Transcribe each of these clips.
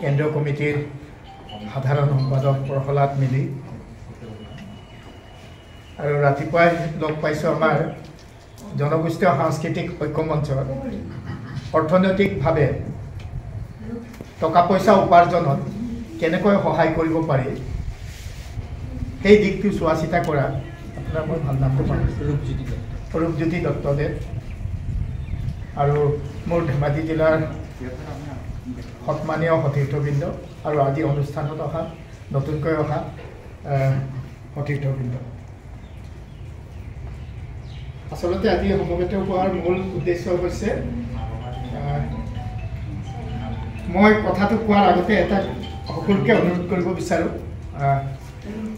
কেন্দ্ৰীয় কমিটিৰ সাধাৰণ সম্পাদক প্ৰহ্লাদ মিলি আৰু ৰাতিপুৱাই লগ পাইছোঁ আমাৰ জনগোষ্ঠীয় সাংস্কৃতিক ঐক্য মঞ্চৰ অৰ্থনৈতিকভাৱে টকা পইচা উপাৰ্জনত কেনেকৈ সহায় কৰিব পাৰি সেই দিশটো চোৱা চিতা কৰা আপোনাৰ মই ভাল নামটো পাইছোঁ ৰূপজ্যোতি দত্তদেৱ আৰু মোৰ ধেমাজি জিলাৰ সন্মানীয় সতীৰ্থবৃন্দ আৰু আজি অনুষ্ঠানত অহা নতুনকৈ অহা সতীৰ্থবৃন্দ আচলতে আজি সমবেত হোৱাৰ মূল উদ্দেশ্য হৈছে মই কথাটো কোৱাৰ আগতে এটা সকলোকে অনুৰোধ কৰিব বিচাৰোঁ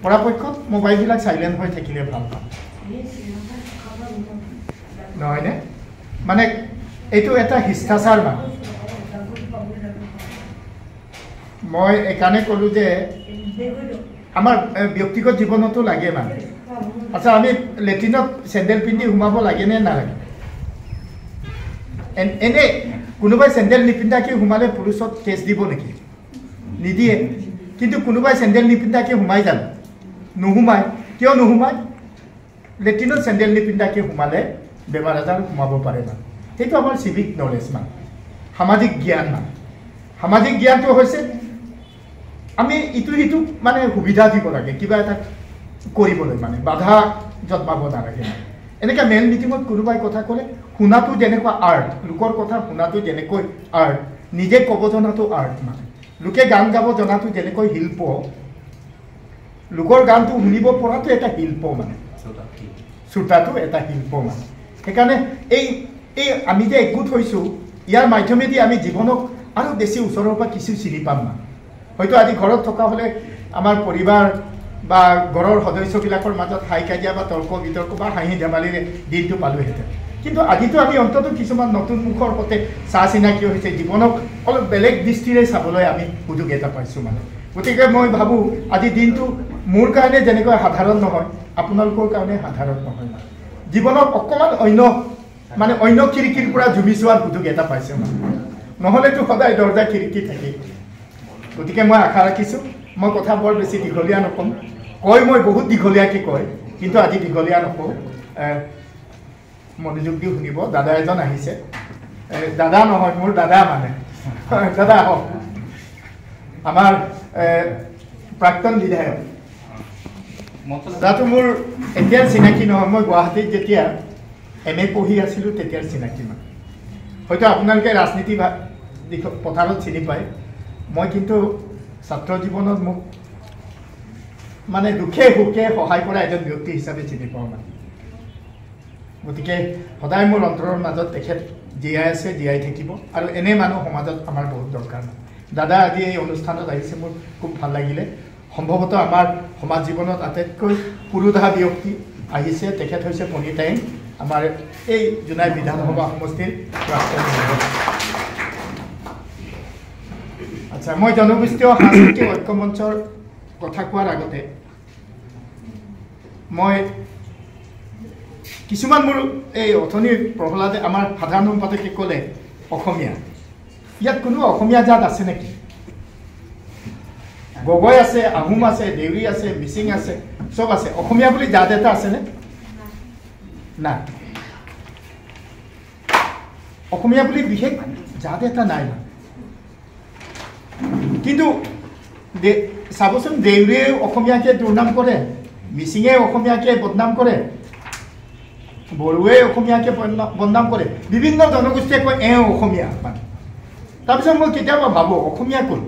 পৰাপক্ষত মোবাইলবিলাক চাইলেণ্ট হৈ থাকিলে ভাল পাম নহয়নে মানে এইটো এটা শিষ্টাচাৰ মানে মই এইকাৰণে ক'লোঁ যে আমাৰ ব্যক্তিগত জীৱনতো লাগে মানে আচ্ছা আমি লেট্ৰিনত চেণ্ডেল পিন্ধি সোমাব লাগে নে নালাগে এনে কোনোবাই চেণ্ডেল নিপিন্ধাকৈ সোমালে পুলিচত কেছ দিব নেকি নিদিয়ে কিন্তু কোনোবাই চেণ্ডেল নিপিন্ধাকৈ সোমাই জানো নোসোমায় কিয় নোসোমায় লেট্ৰিনত চেণ্ডেল নিপিন্ধাকৈ সোমালে বেমাৰ আজাৰ সোমাব পাৰে মানে সেইটো আমাৰ চিভিক নলেজ মানে সামাজিক জ্ঞান মানে সামাজিক জ্ঞানটো হৈছে আমি ইটো সিটো মানে সুবিধা দিব লাগে কিবা এটা কৰিবলৈ মানে বাধা জন্মাব নালাগে এনেকৈ মেইন মিটিঙত কোনোবাই কথা ক'লে শুনাটো যেনেকুৱা আৰ্ট লোকৰ কথা শুনাটো যেনেকৈ আৰ্ট নিজে ক'ব জনাটো আৰ্ট মানে লোকে গান গাব জনাটো যেনেকৈ শিল্প লোকৰ গানটো শুনিব পৰাটো এটা শিল্প মানে শ্ৰোতাটো এটা শিল্প মানে সেইকাৰণে এই আমি যে একগোট হৈছোঁ ইয়াৰ মাধ্যমেদি আমি জীৱনক আৰু বেছি ওচৰৰ পৰা কিছু চিনি পাম মানে হয়তো আজি ঘৰত থকা হ'লে আমাৰ পৰিবাৰ বা ঘৰৰ সদস্যবিলাকৰ মাজত হাই কাজিয়া বা তৰ্ক বিতৰ্ক বা হাঁহি ধেমালিৰে দিনটো পালোহেঁতেন কিন্তু আজিতো আমি অন্ততঃ কিছুমান নতুন মুখৰ সৈতে চাহ চিনাকি হৈছে জীৱনক অলপ বেলেগ দৃষ্টিৰে চাবলৈ আমি সুযোগ এটা পাইছোঁ মানে গতিকে মই ভাবোঁ আজি দিনটো মোৰ কাৰণে যেনেকৈ সাধাৰণ নহয় আপোনালোকৰ কাৰণে সাধাৰণ নহয় মানে জীৱনক অকণমান অন্য খিৰিকীৰ পৰা জুমি চোৱাৰ সুযোগ এটা পাইছে মানে নহ'লেতো সদায় দৰ্জা খিৰিকী থাকে গতিকে মই আশা ৰাখিছোঁ মই কথা বৰ বেছি দীঘলীয়া নক'ম মই বহুত দীঘলীয়াকৈ কয় কিন্তু আজি দীঘলীয়া নকওঁ মনোযোগ দি শুনিব দাদা এজন আহিছে দাদা নহয় মোৰ দাদা মানে দাদা আহক আমাৰ প্ৰাক্তন বিধায়ক দাদাটো মোৰ এতিয়াৰ চিনাকি নহয় মই গুৱাহাটীত যেতিয়া MA পঢ়ি আছিলোঁ তেতিয়াৰ চিনাকি মানে হয়তো আপোনালোকে ৰাজনীতি পথাৰত চিনি পায় মই কিন্তু ছাত্ৰ জীৱনত মোক মানে দুখে সুখে সহায় কৰা এজন ব্যক্তি হিচাপে চিনি পাওঁ মানে গতিকে সদায় মোৰ অন্তৰৰ মাজত তেখেত জীয়াই আছে জীয়াই থাকিব আৰু এনে মানুহ সমাজত আমাৰ বহুত দৰকাৰ দাদা আজি এই অনুষ্ঠানত আহিছে মোৰ খুব ভাল লাগিলে সম্ভৱতঃ আমাৰ সমাজ জীৱনত আটাইতকৈ পুৰোধা ব্যক্তি আহিছে তেখেত হৈছে পণিতাইন আমাৰ এই জোনাই বিধানসভা সমষ্টিৰ প্ৰাক্তন আচ্ছা মই জনগোষ্ঠীয় সাংস্কৃতিক ঐক্য মঞ্চৰ কথা কোৱাৰ আগতে মই কিছুমান মোৰ এই অথনি প্ৰহ্লাদে আমাৰ সাধাৰণ সম্পাদকে ক'লে অসমীয়া ইয়াত কোনো অসমীয়া জাত আছে নেকি গগৈ আছে আহোম আছে দেউৰী আছে মিচিং আছে চব আছে অসমীয়া বুলি জাত এটা আছেনে নাই অসমীয়া বুলি বিশেষ জাত এটা নাই কিন্তু চাবচোন দেউৰীয়ে অসমীয়াকে দুৰ্নাম কৰে মিচিঙে অসমীয়াকে বদনাম কৰে বড়োৱে অসমীয়াকে বদনাম কৰে বিভিন্ন জনগোষ্ঠীয়ে কয় অসমীয়া মানে তাৰপিছত মই কেতিয়াবা ভাবোঁ অসমীয়া কোন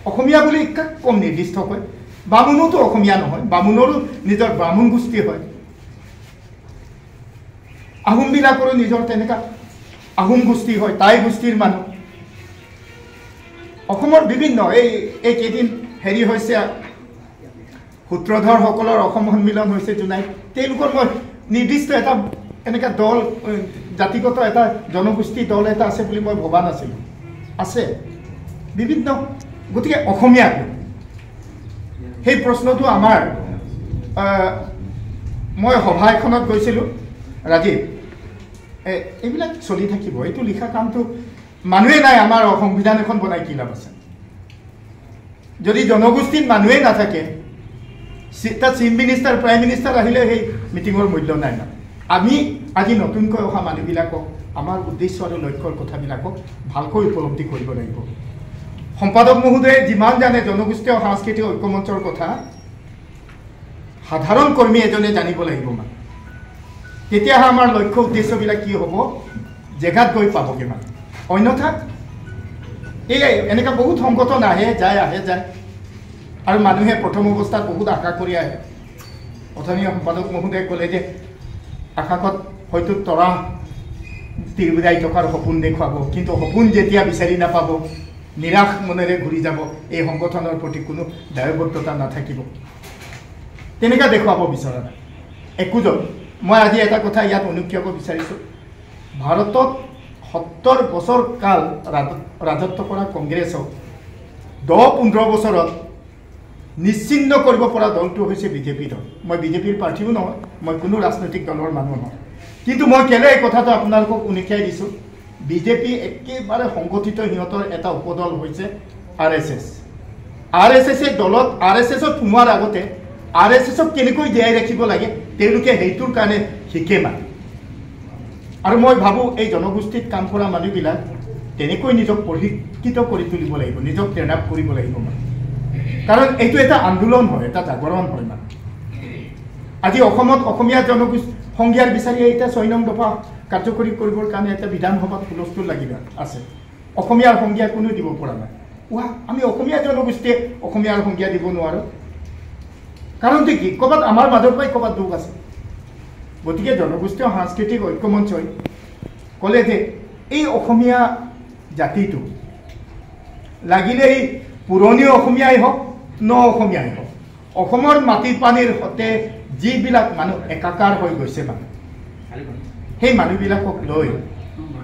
অসমীয়া বুলি কাক কম নিৰ্দিষ্ট কয় বামুণোতো অসমীয়া নহয় বামুণৰো নিজৰ ব্ৰাহ্মণ গোষ্ঠী হয় আহোমবিলাকৰো নিজৰ তেনেকুৱা আহোম গোষ্ঠী হয় টাই গোষ্ঠীৰ মানুহ অসমৰ বিভিন্ন এই কেইদিন হেৰি হৈছে সূত্ৰধৰসকলৰ অসম সন্মিলন হৈছে জোনাইত তেওঁলোকৰ মই নিৰ্দিষ্ট এটা এনেকুৱা দল জাতিগত এটা জনগোষ্ঠী দল এটা আছে বুলি মই ভবা নাছিলোঁ আছে বিভিন্ন গতিকে অসমীয়া সেই প্ৰশ্নটো আমাৰ মই সভা এখনত গৈছিলোঁ ৰাজীৱ এইবিলাক চলি থাকিব এইটো লিখা কামটো মানুহে নাই আমাৰ সংবিধান এখন বনাই কি লাভ আছে যদি জনগোষ্ঠীত মানুহে নাথাকে তাত চিফ মিনিষ্টাৰ প্ৰাইম মিনিষ্টাৰ আহিলে সেই মিটিঙৰ মূল্য নাই না আমি আজি নতুনকৈ অহা মানুহবিলাকক আমাৰ উদ্দেশ্য আৰু লক্ষ্যৰ কথাবিলাকক ভালকৈ উপলব্ধি কৰিব লাগিব সম্পাদক মহোদয়ে যিমান জানে জনগোষ্ঠীয় সাংস্কৃতিক ঐক্যমঞ্চৰ কথা সাধাৰণ কৰ্মী এজনে জানিব লাগিব মানে তেতিয়াহে আমাৰ লক্ষ্য উদ্দেশ্যবিলাক কি হ'ব জেগাত গৈ পাবগৈ মানে অন্যথা এই এনেকুৱা বহুত সংগঠন আহে যায় আৰু মানুহে প্ৰথম অৱস্থাত বহুত আশা কৰি আহে অথনি সম্পাদক মহোদয়ে ক'লে যে আকাশত হয়তো তৰা তিৰবিৰাই থকাৰ সপোন দেখুৱাব কিন্তু সপোন যেতিয়া বিচাৰি নাপাব নিৰাশ মনেৰে ঘূৰি যাব এই সংগঠনৰ প্ৰতি কোনো দায়বদ্ধতা নাথাকিব তেনেকুৱা দেখুৱাব বিচৰা নাই একোজন মই আজি এটা কথা ইয়াত অনুজ্ঞাব বিচাৰিছোঁ ভাৰতত 70 বছৰ কাল ৰাজত্ব কৰা কংগ্ৰেছক 10-15 বছৰত নিশ্চিন্ন কৰিব পৰা দলটো হৈছে বিজেপি দল মই বিজেপিৰ প্ৰাৰ্থীও নহয় মই কোনো ৰাজনৈতিক দলৰ মানুহ নহয় কিন্তু মই কেলে এই কথাটো আপোনালোকক উনুকিয়াই দিছোঁ বিজেপি একেবাৰে সংগঠিত সিহঁতৰ এটা উপদল হৈছে RSS দলত RSSত সোমোৱাৰ আগতে RSSক কেনেকৈ জীয়াই ৰাখিব লাগে তেওঁলোকে সেইটোৰ কাৰণে শিকে মানে আৰু মই ভাবোঁ এই জনগোষ্ঠীত কাম কৰা মানুহবিলাক তেনেকৈ নিজক প্ৰশিক্ষিত কৰি তুলিব লাগিব নিজক ট্ৰেইন আপ কৰিব লাগিব মানে কাৰণ এইটো এটা আন্দোলন হয় এটা জাগৰণ হয় মানে আজি অসমত অসমীয়া জনগোষ্ঠী সংজ্ঞাৰ বিচাৰি এটা 6 নং দফা কাৰ্যকৰী কৰিবৰ কাৰণে এটা বিধানসভাত হুলস্থুল লাগিব আছে অসমীয়াৰ সংজ্ঞা কোনো দিব পৰা নাই আমি অসমীয়া জনগোষ্ঠীয়ে অসমীয়াৰ সংজ্ঞা দিব নোৱাৰোঁ কাৰণটো কি ক'ৰবাত আমাৰ মাজৰ পৰাই ক'ৰবাত দুখ আছে গতিকে জনগোষ্ঠীয় সাংস্কৃতিক ঐক্যমঞ্চই ক'লে যে এই অসমীয়া জাতিটো লাগিলে এই পুৰণি অসমীয়াই হওক ন অসমীয়াই হওক অসমৰ মাটি পানীৰ সতে যিবিলাক মানুহ একাকাৰ হৈ গৈছে মানে সেই মানুহবিলাকক লৈ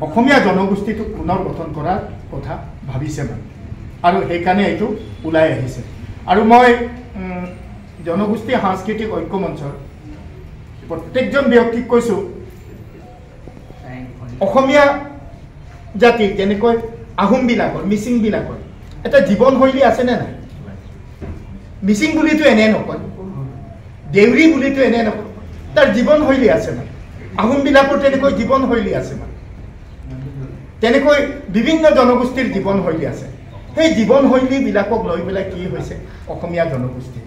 অসমীয়া জনগোষ্ঠীটোক পুনৰ গঠন কৰাৰ কথা ভাবিছে মানে আৰু সেইকাৰণে এইটো ওলাই আহিছে আৰু মই জনগোষ্ঠী সাংস্কৃতিক ঐক্যমঞ্চৰ প্ৰত্যেকজন ব্যক্তিক কৈছোঁ অসমীয়া জাতিৰ যেনেকৈ আহোমবিলাকৰ মিচিংবিলাকৰ এটা জীৱনশৈলী আছেনে নাই মিচিং বুলিতো এনে নকয় দেউৰী বুলিতো এনে নকয় তাৰ জীৱনশৈলী আছে মানে আহোমবিলাকৰ তেনেকৈ জীৱনশৈলী আছে মানে তেনেকৈ বিভিন্ন জনগোষ্ঠীৰ জীৱনশৈলী আছে সেই জীৱনশৈলীবিলাকক লৈ পেলাই কি হৈছে অসমীয়া জনগোষ্ঠী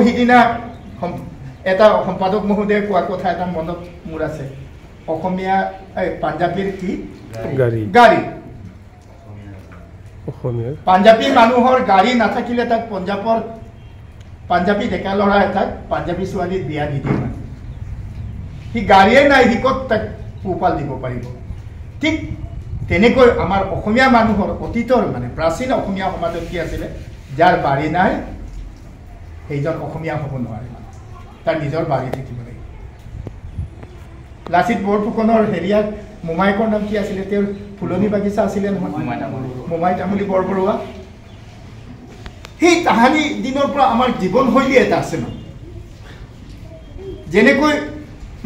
সিদিনা এটা সম্পাদক মহোদয়ে কোৱা কথা এটা মনত মোৰ আছে অসমীয়া পাঞ্জাবীৰ কি গাড়ী পাঞ্জাবী মানুহৰ গাড়ী নাথাকিলে তাক পাঞ্জাবী ডেকা ল'ৰা এটাক পাঞ্জাবী ছোৱালীৰ বিয়া নিদিয়ে মানে সি গাড়ীয়ে নাই সি ক'ত তাক পোহপাল দিব পাৰিব ঠিক তেনেকৈ আমাৰ অসমীয়া মানুহৰ অতীতৰ মানে প্ৰাচীন অসমীয়া সমাজত কি আছিলে যাৰ বাৰী নাই সেইজন অসমীয়া হ'ব নোৱাৰে তাৰ নিজৰ বাৰী থাকিব লাগিব লাচিত বৰফুকনৰ হেৰিয়াত মোমায়েকৰ নাম কি আছিলে তেওঁৰ ফুলনি বাগিচা আছিলে নহয় মোমাই তামুলী বৰবৰুৱা সেই তাহানি দিনৰ পৰা আমাৰ জীৱনশৈলী এটা আছে মানে যেনেকৈ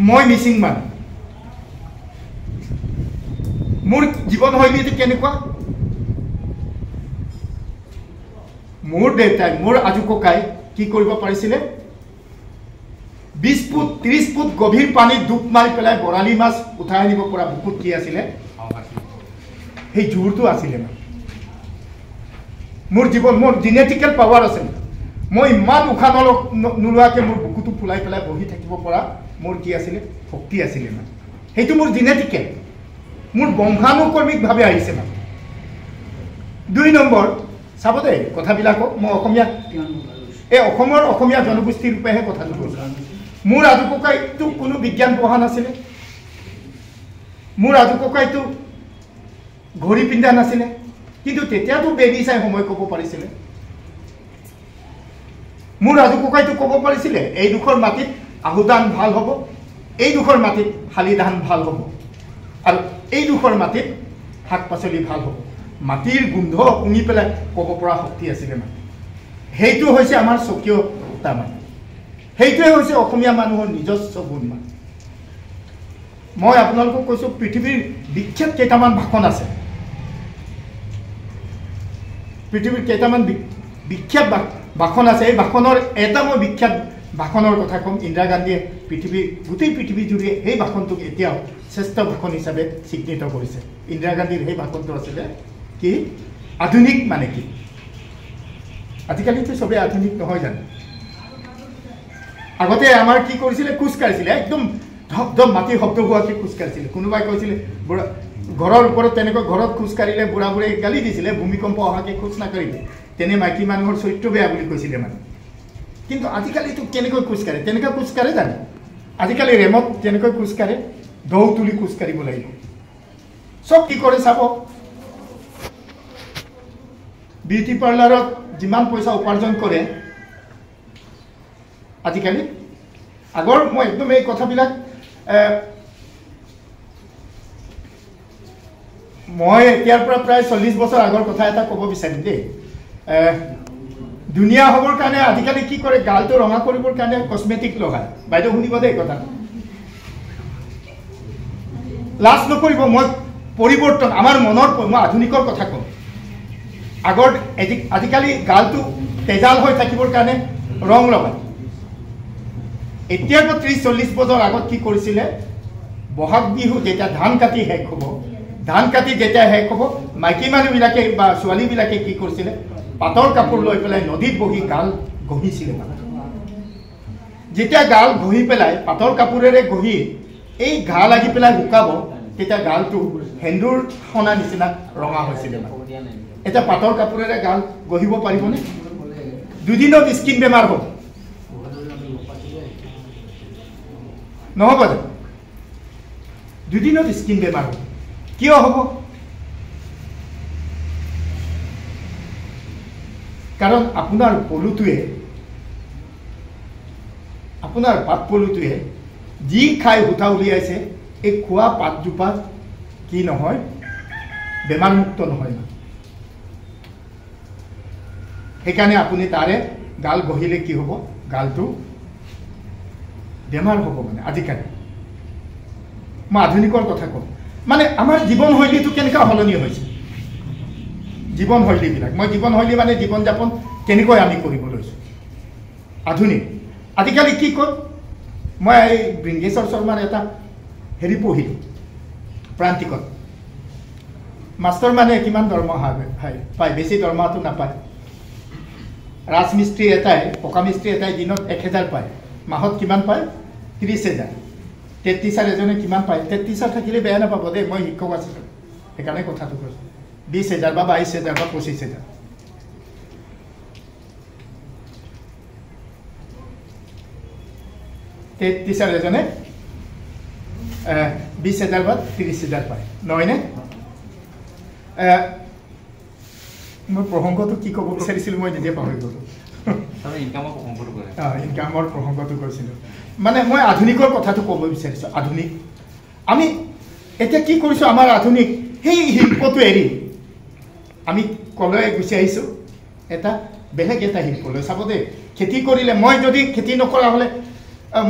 মই মিচিং মানুহ মোৰ জীৱনশৈলীটো কেনেকুৱা মোৰ দেউতাই মোৰ আজু ককাই কি কৰিব পাৰিছিলে 20 ফুট 30 ফুট গভীৰ পানীত ডুব মাৰি পেলাই বৰালি মাছ উঠাই আনিব পৰা বুকুত কি আছিলে সেই জোৰটো আছিলে না মোৰ জীৱন মোৰ জেনেটিকেল পাৱাৰ আছে মই ইমান উশাহ নোলোৱাকৈ মোৰ বুকুটো ফুলাই পেলাই বহি থাকিব পৰা মোৰ কি আছিলে শক্তি আছিলে না সেইটো মোৰ জেনেটিকেল মোৰ বংশানুক্ৰমিকভাৱে আহিছে না 2 নম্বৰ চাব দেই কথাবিলাকক মই অসমীয়া এই অসমীয়া জনগোষ্ঠীৰ ৰূপেহে কথাটো কৈছোঁ মোৰ আজু ককাইটো কোনো বিজ্ঞান পঢ়া নাছিলে মোৰ আজু ককাইটো ঘড়ী পিন্ধা নাছিলে কিন্তু তেতিয়াতো বেৰি চাই সময় ক'ব পাৰিছিলে মোৰ আজু ককাইটো ক'ব পাৰিছিলে এই দুখৰ মাটিত আহু ধান ভাল হ'ব এই দুখৰ মাটিত শালি ধান ভাল হ'ব আৰু এই দুখৰ মাটিত শাক পাচলি ভাল হ'ব মাটিৰ গোন্ধ শুঙি পেলাই ক'ব পৰা শক্তি আছিলে মানে সেইটো হৈছে আমাৰ স্বকীয়তা মানে সেইটোৱে হৈছে অসমীয়া মানুহৰ নিজস্ব গুণ মানে মই আপোনালোকক কৈছোঁ পৃথিৱীৰ বিখ্যাত কেইটামান ভাষণ আছে পৃথিৱীৰ কেইটামান বিখ্যাত ভাষণ আছে। এই ভাষণৰ এটা মই বিখ্যাত ভাষণৰ কথা ক'ম। ইন্দিৰা গান্ধীয়ে গোটেই পৃথিৱী জুৰি সেই ভাষণটোক এতিয়াও শ্ৰেষ্ঠ ভাষণ হিচাপে স্বীকৃত কৰিছে। ইন্দিৰা গান্ধীৰ সেই ভাষণটো আছিলে কি, আধুনিক মানে কি। আজিকালিতো চবেই আধুনিক নহয় জানো। আগতে আমাৰ কি কৰিছিলে, খোজ কাঢ়িছিলে, একদম ধম মাটিৰ শব্দ হোৱাকৈ খোজ কাঢ়িছিলে। কোনোবাই কৈছিলে ঘৰৰ ওপৰত তেনেকৈ ঘৰত খোজ কাঢ়িলে বুঢ়া বুঢ়ীয়ে গালি দিছিলে, ভূমিকম্প অহাকৈ খোজ নাকাঢ়িলে, তেনে মাইকী মানুহৰ চৰিত্ৰ বেয়া বুলি কৈছিলে মানে। কিন্তু আজিকালিতো কেনেকৈ খোজ কাঢ়ে, তেনেকৈ খোজ কাঢ়ে জানো? আজিকালি ৰেমত যেনেকৈ খোজ কাঢ়ে, ঢৌ তুলি খোজ কাঢ়িব লাগিব। চব কি কৰে চাব, বিউটি পাৰ্লাৰত যিমান পইচা উপাৰ্জন কৰে আজিকালি, আগৰ মই একদম এই কথাবিলাক মই এতিয়াৰ পৰা প্ৰায় 40 বছৰ আগৰ কথা এটা ক'ব বিচাৰিম দেই। ধুনীয়া হ'বৰ কাৰণে আজিকালি কি কৰে, গালটো ৰঙা কৰিবৰ কাৰণে কচমেটিক লগায়। বাইদেউ শুনিব দেই কথা, লাজ নকৰিব। মই পৰিৱৰ্তন আমাৰ মনৰ, মই আধুনিকৰ কথা কওঁ। আগৰ আজিকালি গালটো তেজাল হৈ থাকিবৰ কাৰণে ৰং লগায়। এতিয়াৰ পৰা 30-40 বছৰ আগত কি কৰিছিলে, বহাগ বিহু যেতিয়া ধান কাটি শেষ হ'ব, ধান কাটি যেতিয়া শেষ হ'ব, মাইকী মানুহবিলাকে বা ছোৱালীবিলাকে কি কৰিছিলে, পাটৰ কাপোৰ লৈ পেলাই নদীত বহি গাল ঘঁহিছিলে। মানে যেতিয়া গাল ঘঁহি পেলাই পাটৰ কাপোৰেৰে ঘঁহি এই ঘা লাগি পেলাই শুকাব, তেতিয়া গালটো সেন্দুৰ সনা নিচিনা ৰঙা হৈছিলে। এতিয়া পাটৰ কাপোৰেৰে গাল ঘঁহিব পাৰিবনে? দুদিনত স্কিন বেমাৰ হ'ব, নহ'ব জানো? দুদিনত স্কিন বেমাৰ হ'ব। কিয় হ'ব? কাৰণ আপোনাৰ পলুটোৱে, আপোনাৰ পাত পলুটোৱে যি খাই সূতা উলিয়াইছে, এই খোৱা পাতজোপা কি নহয়, বেমাৰমুক্ত নহয়। সেইকাৰণে আপুনি তাৰে গাল ঘঁহিলে কি হ'ব, গালটো বেমাৰ হ'ব। মানে আজিকালি মই আধুনিকৰ কথা কওঁ, মানে আমাৰ জীৱনশৈলীটো কেনেকুৱা সলনি হৈছে, জীৱনশৈলীবিলাক। মই জীৱনশৈলী মানে জীৱন যাপন কেনেকৈ আমি কৰিব লৈছোঁ আধুনিক। আজিকালি কি কয়, মই এই বৃংগেশ্বৰ শৰ্মাৰ এটা হেৰি পঢ়িলোঁ প্ৰান্তিকত। মাষ্টৰ মানে কিমান দৰমহা পায়, বেছি দৰমহাটো নাপায়। ৰাজমিস্ত্ৰী এটাই, পকা মিস্ত্ৰী এটাই দিনত 1000 পায়, মাহত কিমান পায়, 30,000। টেট টিচাৰ এজনে কিমান পায়? টেট টিচাৰ থাকিলে বেয়া নাপাব দেই, মই শিক্ষক আছিলোঁ সেইকাৰণে কথাটো কৈছোঁ। 20,000 বা 22,000 বা 25,000। টেট টিচাৰ এজনে 20,000 বা 30,000 পায়, নহয়নে? মই প্ৰসংগটো কি ক'ব বিচাৰিছিলোঁ মই নিজে পাহৰি গ'লোঁ। ইনকামৰ প্ৰসংগটো কৈছিলোঁ। মানে মই আধুনিকৰ কথাটো ক'ব বিচাৰিছোঁ। আধুনিক আমি এতিয়া কি কৰিছোঁ, আমাৰ আধুনিক সেই শিল্পটো এৰি আমি কলৈ গুচি আহিছোঁ, এটা বেলেগ এটা শিল্পলৈ। চাব দেই, খেতি কৰিলে, মই যদি খেতি নকৰা হ'লে,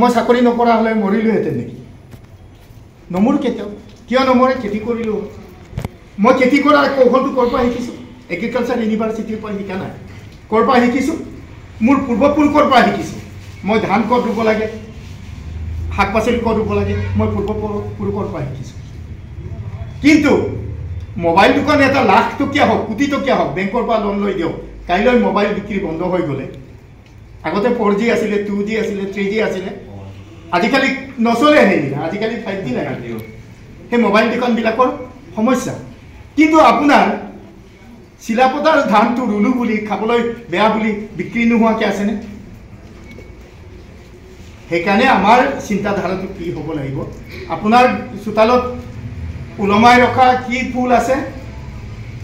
মই চাকৰি নকৰা হ'লে মৰিলোহেঁতেন নেকি? নমৰো কেতিয়াও। কিয় নমৰে? খেতি কৰিলোঁ। মই খেতি কৰাৰ কৌশলটো ক'ৰ পৰা শিকিছোঁ? এগ্ৰিকালচাৰ ইউনিভাৰ্চিটিৰ পৰা শিকা নাই। ক'ৰ পৰা শিকিছোঁ? মোৰ পূৰ্বপুৰুষৰ পৰা শিকিছোঁ। মই ধান ক'ত ৰুব লাগে, শাক পাচলি ক'ত ৰুব লাগে, মই পূৰ্বপুৰুষৰ পৰা শিকিছোঁ। কিন্তু মোবাইল দোকান এটা লাখটকীয়া হওক, কোটি টকীয়া হওক, বেংকৰ পৰা লোন লৈ দিয়ক, কাইলৈ মোবাইল বিক্ৰী বন্ধ হৈ গ'লে, আগতে 4G আছিলে, 2G আছিলে, 3G আছিলে, আজিকালি নচলে সেইবিলাক, আজিকালি 5G লাগে। সেই মোবাইল দোকানবিলাকৰ সমস্যা। কিন্তু আপোনাৰ চিলাপতাৰ ধানটো ৰুলো বুলি, খাবলৈ বেয়া বুলি বিক্ৰী নোহোৱাকৈ আছেনে? সেইকাৰণে আমাৰ চিন্তাধাৰাটো কি হ'ব লাগিব, আপোনাৰ চোতালত ওলমাই ৰখা কি ফুল আছে,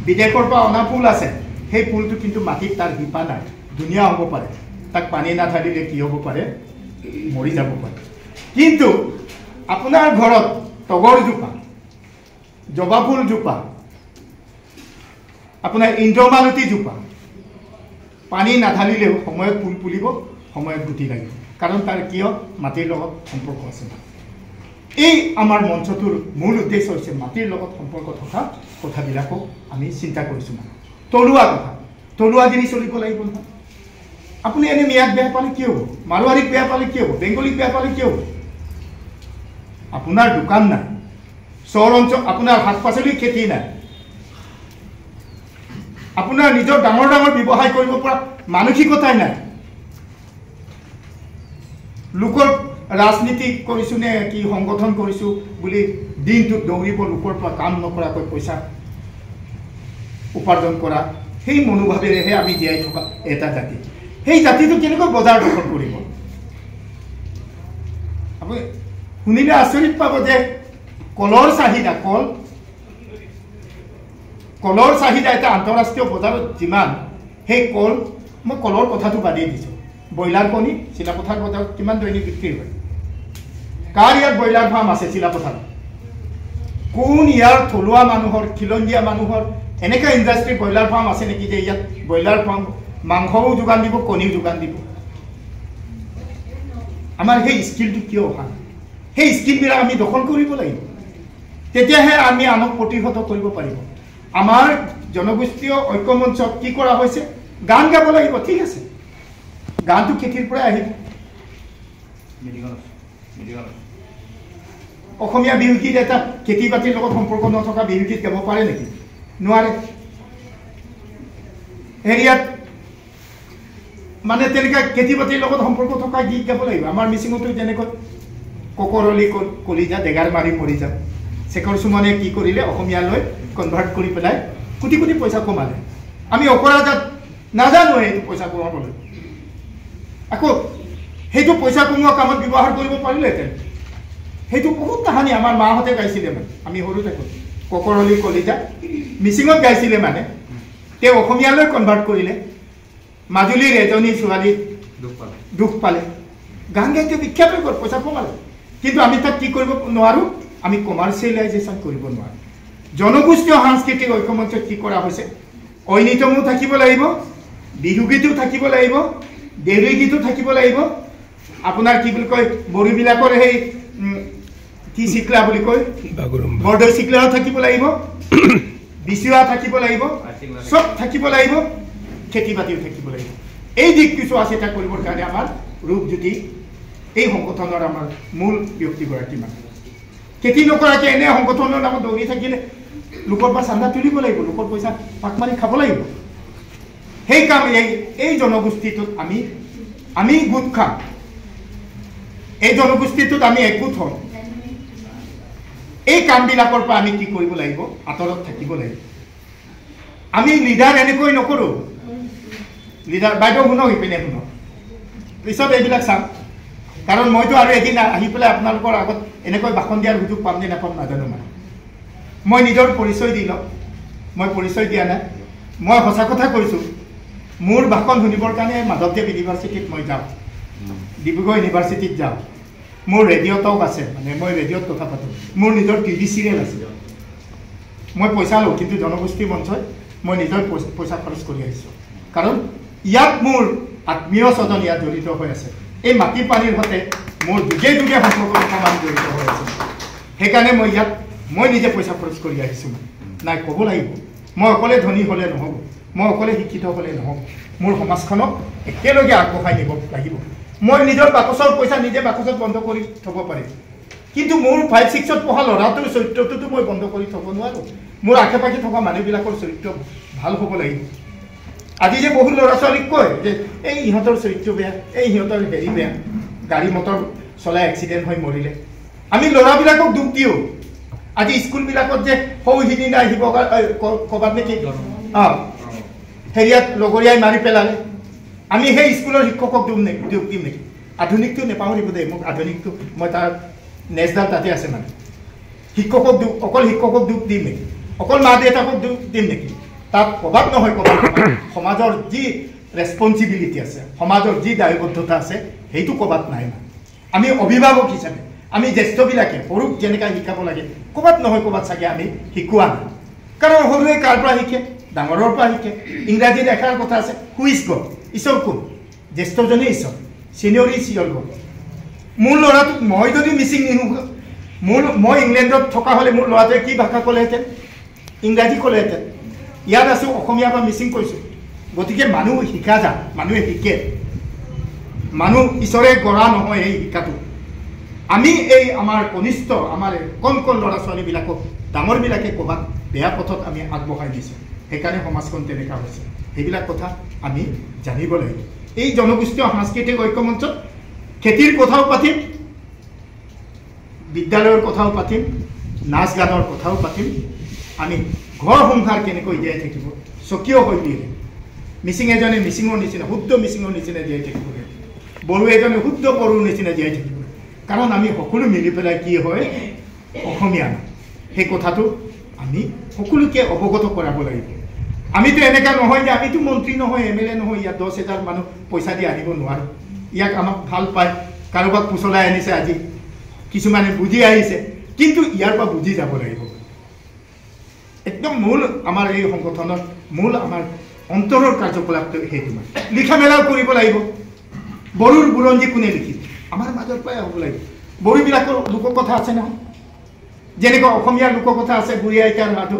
বিদেশৰ পৰা অনা ফুল আছে, সেই ফুলটো কিন্তু মাটিত তাৰ শিপা নাই, ধুনীয়া হ'ব পাৰে, তাক পানী নাঢালিলে কি হ'ব পাৰে, মৰি যাব পাৰে। কিন্তু আপোনাৰ ঘৰত তগৰজোপা, জবা ফুলজোপা, আপোনাৰ ইন্দ্ৰমালতী জোপা, পানী নাঢালিলেও সময়ত ফুল ফুলিব, সময়ত গুটি লাগিব, কাৰণ তাৰ কিয় মাটিৰ লগত সম্পৰ্ক আছে। এই আমাৰ মঞ্চটোৰ মূল উদ্দেশ্য হৈছে মাটিৰ লগত সম্পৰ্ক থকা কথাবিলাকক আমি চিন্তা কৰিছোঁ। মানে তলুৱা কথা, তলুৱাগিৰি চলিব লাগিব নহয় আপুনি এনে মিয়াক বেয়া পালে কি হ'ব মাৰোৱাৰীক বেয়া পালে কি হ'ব বেংগলীক বেয়া পালে কি হ'ব আপোনাৰ দোকান নাই চহৰ অঞ্চল আপোনাৰ শাক পাচলিৰ খেতি নাই আপোনাৰ নিজৰ ডাঙৰ ডাঙৰ ব্যৱসায় কৰিব পৰা মানসিকতাই নাই লোকৰ ৰাজনীতি কৰিছো নে কি সংগঠন কৰিছো বুলি দিনটো দৌৰিব লোকৰ পৰা কাম নকৰাকৈ পইচা উপাৰ্জন কৰা সেই মনোভাৱেৰেহে আমি জীয়াই থকা এটা জাতি সেই জাতিটো কেনেকৈ বজাৰ দখল কৰিব আপুনি শুনিলে আচৰিত পাব যে কলৰ চাহিদা কলৰ চাহিদা এটা আন্তঃৰাষ্ট্ৰীয় বজাৰত যিমান সেই কল মই কলৰ কথাটো বাদেই দিছোঁ ব্ৰইলাৰ কণী চিলাপথাৰ বজাৰত কিমান দৈনিক বিক্ৰী হয় কাৰ ইয়াত ব্ৰইলাৰ ফাৰ্ম আছে চিলাপথাৰত কোন ইয়াৰ থলুৱা মানুহৰ খিলঞ্জীয়া মানুহৰ এনেকা ইণ্ডাষ্ট্ৰী ব্ৰইলাৰ ফাৰ্ম আছে নেকি যে ইয়াত ব্ৰইলাৰ ফাৰ্ম মাংসও যোগান দিব কণীও যোগান দিব আমাৰ সেই স্কিলটো কিয় অহা সেই স্কিলবিলাক আমি দখল কৰিব লাগিব তেতিয়াহে আমি আনক প্ৰতিহত কৰিব পাৰিব আমাৰ জনগোষ্ঠীয় ঐক্যমঞ্চক কি কৰা হৈছে গান গাব লাগিব ঠিক আছে গানটো খেতিৰ পৰা আহিব অসমীয়া বিহুগীত এটা খেতি বাতিৰ লগত সম্পৰ্ক নথকা বিহুগীত গাব পাৰে নেকি নোৱাৰে হেৰিয়াত মানে তেনেকুৱা খেতি বাতিৰ লগত সম্পৰ্ক থকা গীত গাব লাগিব আমাৰ মিচিঙতো যেনেকৈ ককৰলি কলিজা ডেগাৰ মাৰি মৰি যাম শেখৰ সুমনে কি কৰিলে অসমীয়ালৈ কনভাৰ্ট কৰি পেলাই কোটি কোটি পইচা কমালে আমি অপৰাজাত নাজানো এইটো পইচা কমাবলৈ আকৌ সেইটো পইচা কমোৱা কামত ব্যৱহাৰ কৰিব পাৰিলেহেঁতেন সেইটো বহুত কাহানি আমাৰ মাহঁতে গাইছিলে মানে আমি সৰু থাকোঁ ককৰলি কলিজা মিচিঙত গাইছিলে মানে তেওঁ অসমীয়ালৈ কনভাৰ্ট কৰিলে মাজুলীৰ এজনী ছোৱালী দুখ পালে গান গাইতে বিখ্যাত হৈ গ'ল পইচা কমালে কিন্তু আমি তাক কি কৰিব নোৱাৰোঁ আমি কমাৰ্চিয়েলাইজেশ্যন কৰিব নোৱাৰোঁ জনগোষ্ঠীয় সাংস্কৃতিক ঐক্যমঞ্চত কি কৰা হৈছে ঐনিতমো থাকিব লাগিব বিহুগীতো থাকিব লাগিব দেউৰী গীতো থাকিব লাগিব আপোনাৰ কি বুলি কয় বড়োবিলাকৰ সেই কি চিকলা বুলি কয় বৰদৈ চিকলাও থাকিব লাগিব বিচুৱা থাকিব লাগিব চব থাকিব লাগিব খেতি বাতিও থাকিব লাগিব এই দিশ কিছু আছে এটা কৰিবৰ কাৰণে আমাৰ ৰূপজ্যোতি এই সংগঠনৰ আমাৰ মূল ব্যক্তিগৰাকী মানুহ খেতি নকৰাকৈ এনে সংগঠনৰ নামত দৌৰি থাকিলে লোকৰ পৰা চান্দা তুলিব লাগিব লোকৰ পইচা পাক মাৰি খাব লাগিব সেই কাম এই জনগোষ্ঠীটোত আমি গোট খাম এই জনগোষ্ঠীটোত আমি একগোট হ'ম এই কামবিলাকৰ পৰা আমি কি কৰিব লাগিব আঁতৰত থাকিব লাগিব আমি লিডাৰ এনেকৈ নকৰোঁ লিডাৰ বাইদেউ শুনক ইপিনে শুনক পিছত এইবিলাক চাম কাৰণ মইতো আৰু এদিন আহি পেলাই আপোনালোকৰ আগত এনেকৈ ভাষণ দিয়াৰ সুযোগ পাম নে নাপাম নাজানো মানে মই নিজৰ পৰিচয় দি লওঁ মই পৰিচয় দিয়া নাই মই সঁচা কথা কৈছোঁ মোৰ ভাষণ শুনিবৰ কাৰণে মাধৱদেৱ ইউনিভাৰ্চিটিত মই যাওঁ ডিব্ৰুগড় ইউনিভাৰ্চিটিত যাওঁ মোৰ ৰেডিঅ' টক আছে মানে মই ৰেডিঅ'ত কথা পাতোঁ মোৰ নিজৰ টিভি চিৰিয়েল আছে মই পইচা লওঁ কিন্তু জনগোষ্ঠী মঞ্চই মই নিজৰ পইচা খৰচ কৰি আহিছোঁ কাৰণ ইয়াত মোৰ আত্মীয় স্বজন ইয়াত জড়িত হৈ আছে এই মাটি পানীৰ সৈতে মোৰ যুগে যুগে সম্পৰ্ক সমান জড়িত হৈ আছে সেইকাৰণে মই নিজে পইচা খৰচ কৰি আহিছোঁ নাই ক'ব লাগিব মই অকলে ধনী হ'লে নহ'ব মই অকলে শিক্ষিত হ'লে নহ'ব মোৰ সমাজখনক একেলগে আগবঢ়াই নিব লাগিব মই নিজৰ বাকচৰ পইচা নিজে বাকচত বন্ধ কৰি থ'ব পাৰিম কিন্তু মোৰ 5-6ত পঢ়া ল'ৰাটোৰ চৰিত্ৰটোতো মই বন্ধ কৰি থ'ব নোৱাৰোঁ মোৰ আশে পাশে থকা মানুহবিলাকৰ চৰিত্ৰ ভাল হ'ব লাগিব আজি যে বহুত ল'ৰা ছোৱালীক কয় যে এই ইহঁতৰ চৰিত্ৰ বেয়া এই ইহঁতৰ হেৰি বেয়া গাড়ী মটৰ চলাই এক্সিডেণ্ট হৈ মৰিলে আমি ল'ৰাবিলাকক দুখ দিওঁ আজি স্কুলবিলাকত যে সৌ সিদিনা আহিব ক'ৰবাত নেকি হেৰিয়াত লগৰীয়াই মাৰি পেলালে আমি সেই স্কুলৰ শিক্ষকক দুখ দিম নেকি আধুনিকটো নেপাহৰিব দেই মোক আধুনিকটো মই তাৰ নেজডাল তাতে আছে মানে অকল শিক্ষকক দুখ দিম নেকি অকল মা দেউতাকক দুখ দিম নেকি তাত ক'ৰবাত নহয় ক'ৰবাত সমাজৰ যি ৰেছপনচিবিলিটি আছে সমাজৰ যি দায়বদ্ধতা আছে সেইটো ক'ৰবাত নাই আমি অভিভাৱক হিচাপে আমি জ্যেষ্ঠবিলাকে সৰুক যেনেকৈ শিকাব লাগে ক'ৰবাত নহয় ক'ৰবাত চাগে আমি শিকোৱা নাই কাৰণ সৰুৱে কাৰ পৰা শিকে ডাঙৰৰ পৰা শিকে ইংৰাজীত এষাৰ কথা আছে হু ইজ গড ঈশ্বৰ কোন জ্যেষ্ঠজনেই ঈশ্বৰ চিনিয়ৰ ইজ ইয়ৰ গড মোৰ ল'ৰাটোক মই যদি মিচিং নিশো মই ইংলেণ্ডত থকা হ'লে মোৰ ল'ৰাটোৱে কি ভাষা ক'লেহেঁতেন ইংৰাজী ক'লেহেঁতেন ইয়াত আছোঁ অসমীয়া বা মিচিং কৈছোঁ গতিকে মানুহ শিকা যা মানুহে শিকে মানুহ ঈশ্বৰে গঢ়া নহয় এই শিক্ষাটো আমি এই আমাৰ কনিষ্ঠ আমাৰ কণ কণ ল'ৰা ছোৱালীবিলাকক ডাঙৰবিলাকে ক'ৰবাত বেয়া পথত আমি আগবঢ়াই দিছোঁ সেইকাৰণে সমাজখন তেনেকুৱা হৈছে সেইবিলাক কথা আমি জানিব লাগিব এই জনগোষ্ঠীয় সাংস্কৃতিক ঐক্যমঞ্চত খেতিৰ কথাও পাতিম বিদ্যালয়ৰ কথাও পাতিম নাচ গানৰ কথাও পাতিম আমি ঘৰ সংসাৰ কেনেকৈ জীয়াই থাকিব স্বকীয় শৈলীৰে মিচিং এজনে মিচিঙৰ নিচিনা শুদ্ধ মিচিঙৰ নিচিনা জীয়াই থাকিব বড়ো এজনে শুদ্ধ বড়োৰ নিচিনা জীয়াই থাকিব কাৰণ আমি সকলো মিলি পেলাই কি হয় অসমীয়া সেই কথাটো আমি সকলোকে অৱগত কৰাব লাগিব আমিতো এনেকুৱা নহয় যে আমিতো মন্ত্ৰী নহয় MLA নহয় ইয়াত 10,000 মানুহ পইচা দি আনিব নোৱাৰোঁ ইয়াক আমাক ভাল পায় কাৰোবাক পুচলাই আনিছে আজি কিছুমানে বুজি আহিছে কিন্তু ইয়াৰ পৰা বুজি যাব লাগিব একদম মূল আমাৰ এই সংগঠনৰ মূল আমাৰ অন্তৰৰ কাৰ্যকলাপটো সেইটো লিখা মেলাও কৰিব লাগিব বড়োৰ বুৰঞ্জী কোনে লিখিব আমাৰ মাজৰ পৰাই হ'ব লাগিব বড়োবিলাকৰ লোককথা আছে নহয় যেনেকৈ অসমীয়া লোককথা আছে বুঢ়ী আইতাৰ সাধু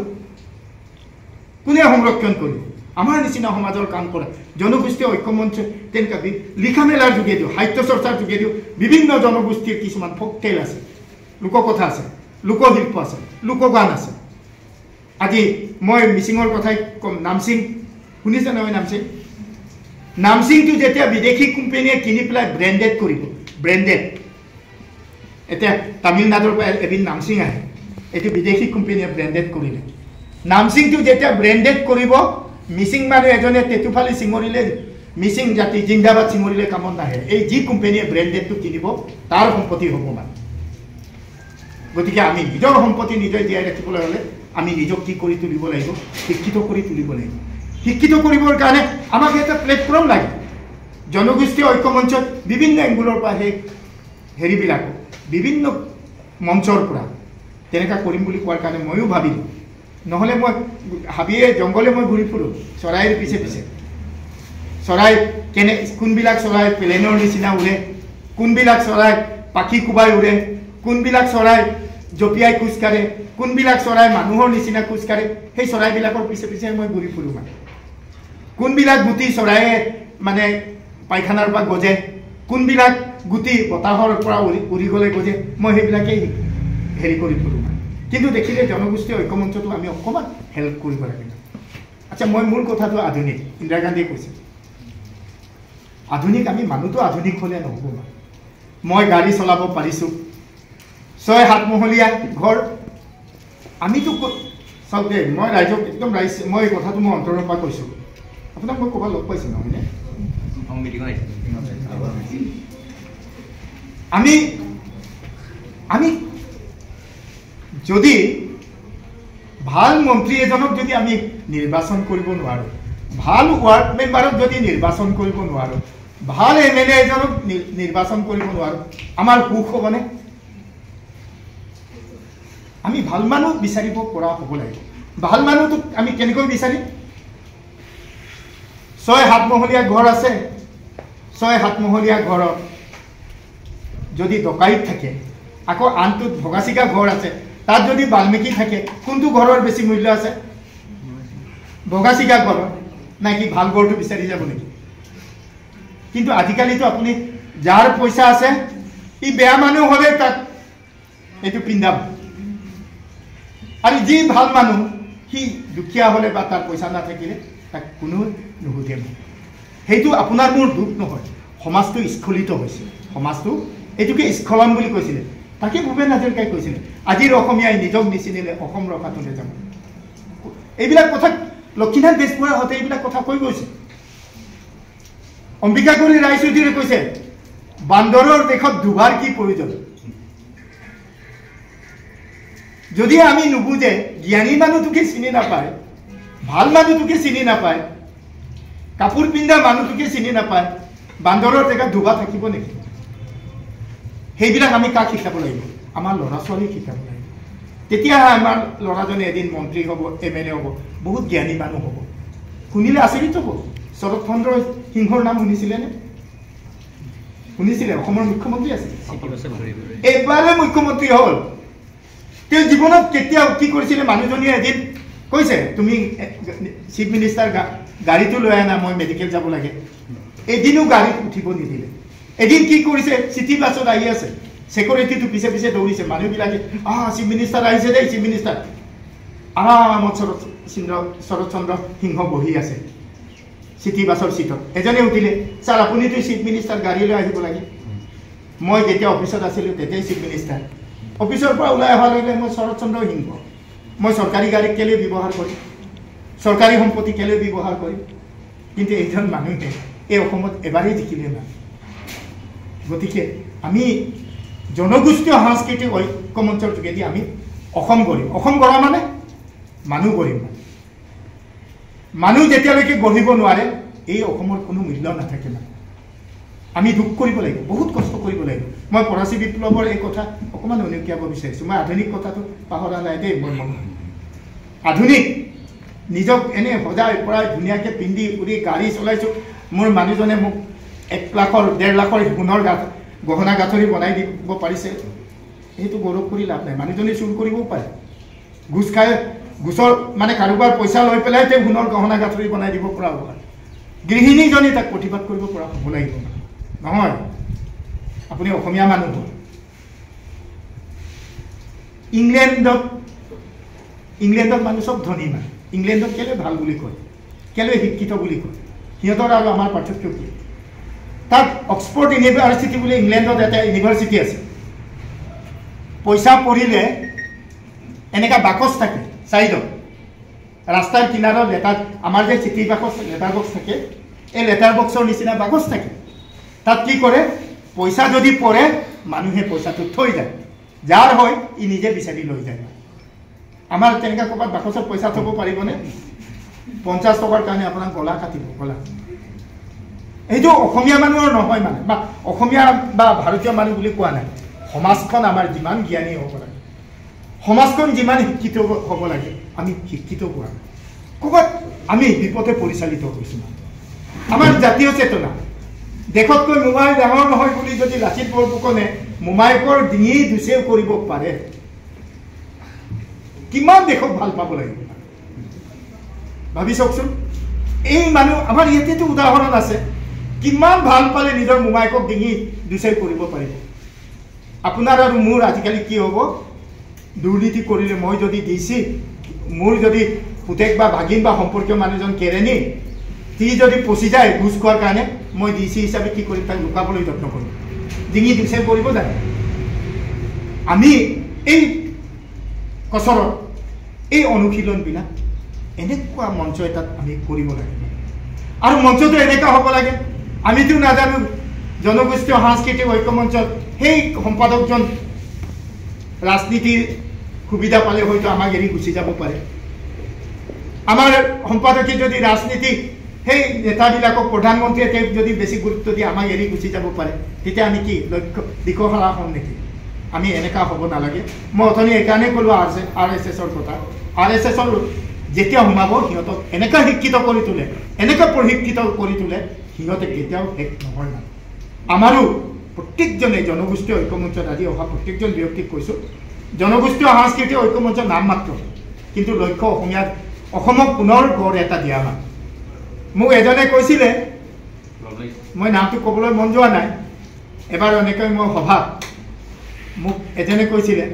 কোনে সংৰক্ষণ কৰিব আমাৰ নিচিনা সমাজৰ কাম কৰা জনগোষ্ঠীয় ঐক্যমঞ্চ তেনেকুৱা লিখা মেলাৰ যোগেদিও সাহিত্য চৰ্চাৰ যোগেদিও বিভিন্ন জনগোষ্ঠীৰ কিছুমান ফকটেল আছে লোককথা আছে লোকশিল্প আছে লোকগান আছে আজি মই মিচিঙৰ কথাই কম নামচিং শুনিছে নহয় নামচিংটো যেতিয়া বিদেশী কোম্পানীয়ে কিনি পেলাই ব্ৰেণ্ডেড কৰিব ব্ৰেণ্ডেড এতিয়া তামিলনাডুৰ পৰা এবিধ নামচিং আহে এইটো বিদেশী কোম্পানীয়ে ব্ৰেণ্ডেড কৰিলে নামচিংটো যেতিয়া ব্ৰেণ্ডেড কৰিব মিচিং মানুহ এজনে তেতুফালি চিঙৰিলে মিচিং জাতি জিন্দাবাদ চিঙৰিলে কামত নাহে এই যি কোম্পানীয়ে ব্ৰেণ্ডেডটো কিনিব তাৰ সম্পত্তি হ'ব মানে গতিকে আমি নিজৰ সম্পত্তি নিজে জীয়াই ৰাখিবলৈ হ'লে আমি নিজক কি কৰি তুলিব লাগিব শিক্ষিত কৰি তুলিব লাগিব শিক্ষিত কৰিবৰ কাৰণে আমাক এটা প্লেটফৰ্ম লাগে জনগোষ্ঠীয় ঐক্যমঞ্চত বিভিন্ন এংগুলৰ পৰা সেই হেৰিবিলাক বিভিন্ন মঞ্চৰ পৰা তেনেকুৱা কৰিম বুলি কোৱাৰ কাৰণে ময়ো ভাবিলোঁ নহ'লে মই হাবিয়ে জংঘলে মই ঘূৰি ফুৰোঁ চৰাইৰ পিছে পিছে চৰাই কোনবিলাক চৰাই প্লেনৰ নিচিনা উৰে কোনবিলাক চৰাই পাখি কোবাই উৰে কোনবিলাক চৰাই জঁপিয়াই খোজকাঢ়ে কোনবিলাক চৰাই মানুহৰ নিচিনা খোজকাঢ়ে সেই চৰাইবিলাকৰ পিছে পিছে মই ঘূৰি ফুৰোঁ মানে কোনবিলাক গুটি চৰায়ে মানে পায়খানাৰ পৰা গজে কোনবিলাক গুটি বতাহৰ পৰা উৰি গ'লে গজে মই সেইবিলাকেই হেৰি কৰি ফুৰোঁ মানে কিন্তু দেখিলে জনগোষ্ঠীয় ঐক্যমঞ্চটো আমি অকণমান হেল্প কৰিব লাগে আচ্ছা মই মূল কথাটো আধুনিক ইন্দিৰা গান্ধীয়ে কৈছে আধুনিক আমি মানুহটো আধুনিক হ'লে নহ'ব মানে মই গাড়ী চলাব পাৰিছোঁ 6-7 মহলীয়া ঘৰ আমিতো চাওক দেই মই ৰাইজক একদম মই এই কথাটো মই অন্তৰৰ পৰা কৈছোঁ আপোনাক মই ক'ৰবাত লগ পাইছোঁ নহয়নে আমি যদি ভাল মন্ত্ৰী এজনক যদি আমি নিৰ্বাচন কৰিব নোৱাৰোঁ ভাল ৱাৰ্ড মেম্বাৰক যদি নিৰ্বাচন কৰিব নোৱাৰোঁ ভাল MLA এজনক নিৰ্বাচন কৰিব নোৱাৰোঁ আমাৰ সুখ হ'বনে আমি ভাল মানুহ বিচাৰিব পৰা হ'ব লাগিব ভাল মানুহটো আমি কেনেকৈ বিচাৰিম 6-7 মহলীয়া ঘৰ আছে 6-7 মহলীয়া ঘৰত যদি ডকাইত থাকে আকৌ আনটোত ভগাচিকা ঘৰ আছে তাত যদি বাল্মীকি থাকে কোনটো ঘৰৰ বেছি মূল্য আছে ভগাচিকা ঘৰৰ নাকি ভাল ঘৰটো বিচাৰি যাব নেকি কিন্তু আজিকালিতো আপুনি যাৰ পইচা আছে ই বেয়া মানুহ হ'লে তাক এইটো পিন্ধাব আৰু যি ভাল মানুহ সি দুখীয়া হ'লে বা তাৰ পইচা নাথাকিলে তাক কোনো নুসুধে সেইটো আপোনাৰ মোৰ দুখ নহয় সমাজটো স্খলিত হৈছে সমাজটো এইটোকে স্খলন বুলি কৈছিলে তাকে ভূপেন হাজৰিকাই কৈছিলে আজিৰ অসমীয়াই নিজক নিচিনিলে অসম ৰখাটো নেজাব এইবিলাক কথা লক্ষীনাথ বেজবৰুৱাহঁতে এইবিলাক কথা কৈ গৈছে অম্বিকাগিৰি ৰায়চৌধুৰীয়ে কৈছে বান্দৰৰ দেশত দুবাৰ কি প্ৰয়োজন যদি আমি নুবুজে জ্ঞানী মানুহটোকে চিনি নাপায় ভাল মানুহটোকে চিনি নাপায় কাপোৰ পিন্ধা মানুহটোকে চিনি নাপায় বান্দৰৰ জেগাত দুবাৰ থাকিব নেকি সেইবিলাক আমি কাক শিকাব লাগিব আমাৰ ল'ৰা ছোৱালীক শিকাব লাগিব তেতিয়াহে আমাৰ ল'ৰাজনে এদিন মন্ত্ৰী হ'ব MLA হ'ব বহুত জ্ঞানী মানুহ হ'ব শুনিলে আচৰিত হ'ব শৰৎচন্দ্ৰ সিংহৰ নাম শুনিছিলেনে শুনিছিলে অসমৰ মুখ্যমন্ত্ৰী আছিল এবাৰে মুখ্যমন্ত্ৰী হ'ল তেওঁ জীৱনত কেতিয়াও কি কৰিছিলে মানুহজনীয়ে এদিন কৈছে তুমি চিফ মিনিষ্টাৰ গাড়ীটো লৈ আনা মই মেডিকেল যাব লাগে এদিনো গাড়ীত উঠিব নিদিলে এদিন কি কৰিছে চিটি বাছত আহি আছে সিকিউৰিটিটো পিছে পিছে দৌৰিছে মানুহবিলাকে চিফ মিনিষ্টাৰ আহিছে দেই চিফ মিনিষ্টাৰ আৰামত শৰৎচন্দ্ৰ সিংহ বহি আছে চিটি বাছৰ সিটত এজনে উঠিলে স্যাৰ আপুনিতো চিফ মিনিষ্টাৰ গাড়ী লৈ আহিব লাগে মই যেতিয়া অফিচত আছিলোঁ তেতিয়াই চিফ মিনিষ্টাৰ অফিচৰ পৰা ওলাই অহা লগে মই শৰৎচন্দ্ৰ সিংহ মই চৰকাৰী গাড়ী কেলৈ ব্যৱহাৰ কৰিম চৰকাৰী সম্পত্তি কেলৈ ব্যৱহাৰ কৰিম কিন্তু এইজন মানুহে এই অসমত এবাৰেই দেখিলে না গতিকে আমি জনগোষ্ঠীয় সাংস্কৃতিক ঐক্যমঞ্চৰ যোগেদি আমি অসম গঢ়িম অসম গঢ়া মানে মানুহ গঢ়িম মানুহ যেতিয়ালৈকে গঢ়িব নোৱাৰে এই অসমৰ কোনো মূল্য নাথাকে মানে আমি দুখ কৰিব লাগিব বহুত কষ্ট কৰিব লাগিব মই ফৰাচী বিপ্লৱৰ এই কথা অকণমান অনুকিয়াব বিচাৰিছোঁ মই আধুনিক কথাটো পাহৰা নাই দেই মই মন আধুনিক নিজক এনে সজাই পৰাই ধুনীয়াকৈ পিন্ধি উৰি গাড়ী চলাইছোঁ মোৰ মানুহজনে মোক 1 লাখৰ 1.5 লাখৰ সোণৰ গহনা গাঁথৰি বনাই দিব পাৰিছে সেইটো গৌৰৱ কৰি লাভ নাই মানুহজনে চুৰ কৰিবও পাৰে ঘুচ খাই ঘুচৰ মানে কাৰোবাৰ পইচা লৈ পেলাই তেওঁ সোণৰ গহনা গাঁথৰি বনাই দিব পৰা হ'ব গৃহিণীজনী তাক প্ৰতিবাদ কৰিব পৰা হ'ব লাগিব নহয় আপুনি অসমীয়া মানুহ ইংলেণ্ডত মানুহ চব ধনী মানুহ ইংলেণ্ডত কেলৈ ভাল বুলি কয় কেলৈ শিক্ষিত বুলি কয় সিহঁতৰ আৰু আমাৰ পাৰ্থক্য কি তাত অক্সফোর্ড ইউনিভার্সিটি বলে ইংল্যান্ডত এটা ইউনিভার্সিটি আছে পয়সা পড়িলে এনেকা বাকস থাকে সাইডত রাস্তার কিনারত লেটার আমার যে চিঠি বাকস লেটার বক্স থাকে এই লেটার বক্সর নিচিনা বাকস থাকে তাত কি করে পয়সা যদি পড়ে মানুহে পয়সাটো থৈ যায় যার হয় ই নিজে বিচাৰি লৈ যায় আমাৰ তেনেকা কবাত বাকসত পয়সা থব পাৰিবনে 50 টকাৰ কাৰণে আপোনাৰ গলা কাটিব গলা এইটো অসমীয়া মানুহৰ নহয় মানে বা অসমীয়া বা ভাৰতীয় মানুহ বুলি কোৱা নাই সমাজখন আমাৰ যিমান জ্ঞানী হ'ব লাগে সমাজখন যিমান শিক্ষিত হ'ব লাগে আমি শিক্ষিত হোৱা ক'ৰবাত আমি বিপথে পৰিচালিত হৈছোঁ আমাৰ জাতীয় চেতনা দেশতকৈ মোমাই ডাঙৰ নহয় বুলি যদি লাচিত বৰফুকনে মোমাইকৰ ডিঙি দুচেও কৰিব পাৰে কিমান দেশক ভাল পাব লাগিব ভাবি চাওকচোন এই মানুহ আমাৰ ইয়াতেতো উদাহৰণ আছে কিমান ভাল পালে নিজৰ মোমাইকক ডিঙি দুচেও কৰিব পাৰিব আপোনাৰ আৰু মোৰ আজিকালি কি হ'ব দুৰ্নীতি কৰিলে মই যদি দিছি মোৰ যদি পুতেক বা ভাগিন বা সম্পৰ্কীয় মানুহজন কেৰেনি তি যদি পচি যায় ঘুষ খোৱাৰ কাৰণে মই ডিচি হিচাপে কি কৰিম তাক লুকাবলৈ যত্ন কৰিম ডিঙি দুচেও কৰিব জানো আমি এই কচৰত এই অনুশীলনবিলাক এনেকুৱা মঞ্চ এটাত আমি কৰিব লাগে আৰু মঞ্চটো এনেকুৱা হ'ব লাগে আমিতো নাজানো জনগোষ্ঠীয় সাংস্কৃতিক ঐক্যমঞ্চত সেই সম্পাদকজন ৰাজনীতিৰ সুবিধা পালে হয়তো আমাক এৰি গুচি যাব পাৰে আমাৰ সম্পাদকে যদি ৰাজনীতি সেই নেতাবিলাকক প্ৰধানমন্ত্ৰীয়ে তেওঁক যদি বেছি গুৰুত্ব দিয়ে আমাক এৰি গুচি যাব পাৰে তেতিয়া আমি কি লক্ষ্য দিশহাৰা হ'ম নেকি আমি এনেকুৱা হ'ব নালাগে মই অথনি এইকাৰণে ক'লোঁ RSSৰ কথা RSSৰ যেতিয়া সোমাব সিহঁতক এনেকুৱা শিক্ষিত কৰি তোলে এনেকুৱা প্ৰশিক্ষিত কৰি তোলে সিহঁতে কেতিয়াও শেষ নহয় মানে আমাৰো প্ৰত্যেকজনে জনগোষ্ঠীয় ঐক্যমঞ্চত আজি অহা প্ৰত্যেকজন ব্যক্তিক কৈছোঁ জনগোষ্ঠীয় সাংস্কৃতিক ঐক্যমঞ্চৰ নাম মাত্ৰ কিন্তু লক্ষ্য অসমক পুনৰ গঢ় এটা দিয়া নাই মোক এজনে কৈছিলে মই নামটো ক'বলৈ মন যোৱা নাই এবাৰ এনেকৈ মই সভাত মোক এজনে কৈছিলে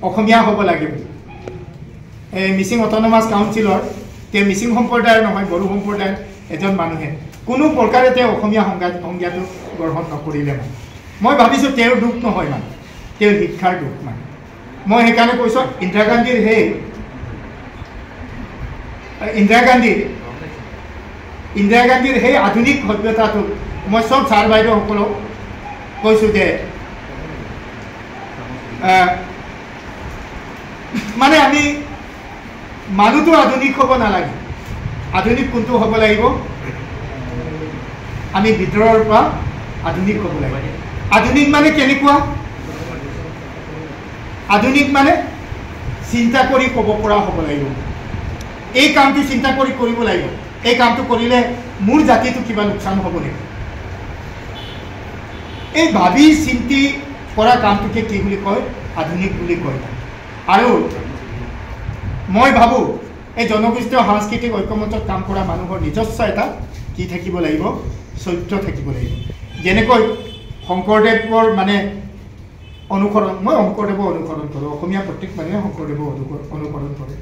অসমীয়া হ'ব লাগে এই মিচিং অট'নমাছ কাউন্সিলৰ তেওঁ মিচিং সম্প্ৰদায়ৰ নহয় বড়ো সম্প্ৰদায়ৰ এজন মানুহে কোনো প্ৰকাৰে তেওঁ অসমীয়া সংজ্ঞাটো গ্ৰহণ নকৰিলে মানে মই ভাবিছোঁ তেওঁৰ দুখ নহয় মানে তেওঁৰ শিক্ষাৰ দুখ মানে মই সেইকাৰণে কৈছোঁ ইন্দিৰা গান্ধীৰ সেই আধুনিক সভ্যতাটো মই চব ছাৰ বাইদেউসকলক কৈছোঁ যে মানে আমি মানুহটো আধুনিক হ'ব নালাগে আধুনিক কোনটো হ'ব লাগিব আমি ভিতৰৰ পৰা আধুনিক হ'ব লাগে আধুনিক মানে কেনেকুৱা আধুনিক মানে চিন্তা কৰি ক'ব পৰা হ'ব লাগিব এই কামটো চিন্তা কৰি কৰিব লাগিব এই কামটো কৰিলে মোৰ জাতিটো কিবা লোকচান হ'ব নেকি এই ভাবি চিন্তি কৰা কামটোকে কি বুলি কয় আধুনিক বুলি কয় আৰু মই ভাবোঁ এই জনগোষ্ঠীয় সাংস্কৃতিক ঐক্যমঞ্চত কাম কৰা মানুহৰ নিজস্ব এটা কি থাকিব লাগিব চৰিত্ৰ থাকিব লাগিব যেনেকৈ শংকৰদেৱৰ মানে অনুসৰণ মই শংকৰদেৱৰ অনুসৰণ কৰোঁ অসমীয়া প্ৰত্যেক মানুহে শংকৰদেৱৰ অনুসৰণ কৰে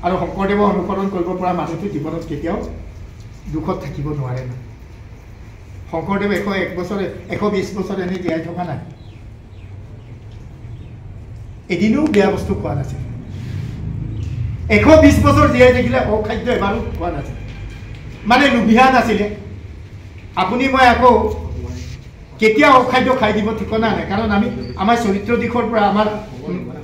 আৰু শংকৰদেৱৰ অনুসৰণ কৰিব পৰা মানুহটো জীৱনত কেতিয়াও দুখত থাকিব নোৱাৰে না শংকৰদেৱ 101 বছৰ 120 বছৰ এনে জীয়াই থকা নাই এদিনো বেয়া বস্তু খোৱা নাছিল 120 বছৰ জীয়াই থাকিলে অখাদ্য এবাৰো খোৱা নাছিল মানে লুভিয়া নাছিলে আপুনি মই আকৌ কেতিয়া অখাদ্য খাই দিব ঠিকনা নাই কাৰণ আমি আমাৰ চৰিত্ৰ দিশৰ পৰা আমাৰ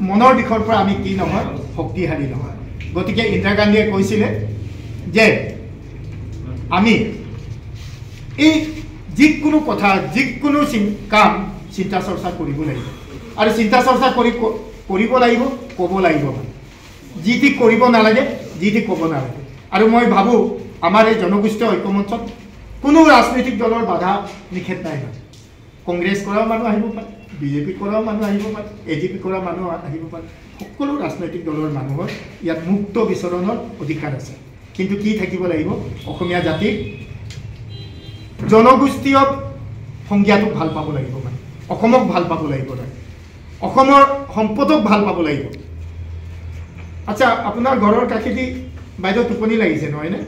মনৰ দিশৰ পৰা আমি কি নহয় শক্তিশালী নহয় গতিকে ইন্দিৰা গান্ধীয়ে কৈছিলে যে আমি এই যিকোনো কথা যিকোনো কাম চিন্তা চৰ্চা কৰিব লাগিব আৰু চিন্তা চৰ্চা কৰিব লাগিব ক'ব লাগিব যিটি কৰিব নালাগে যিটি ক'ব নালাগে আৰু মই ভাবোঁ আমাৰ এই জনগোষ্ঠীয় ঐক্যমঞ্চত কোনো ৰাজনৈতিক দলৰ বাধা নিষেধ নাই কংগ্ৰেছ কৰাও মানুহ আহিব পাৰে বিজেপি কৰাও মানুহ আহিব পাৰে এজিপি কৰা মানুহ আহিব পাৰে সকলো ৰাজনৈতিক দলৰ মানুহৰ ইয়াত মুক্ত বিচৰণৰ অধিকাৰ আছে কিন্তু কি থাকিব লাগিব অসমীয়া জাতিক জনগোষ্ঠীয় সংজ্ঞাটোক ভাল পাব লাগিব মানে অসমক ভাল পাব লাগিব অসমৰ সম্পদক ভাল পাব লাগিব আচ্ছা আপোনাৰ ঘৰৰ কাষেদি বাইদেউ টোপনি লাগিছে নহয়নে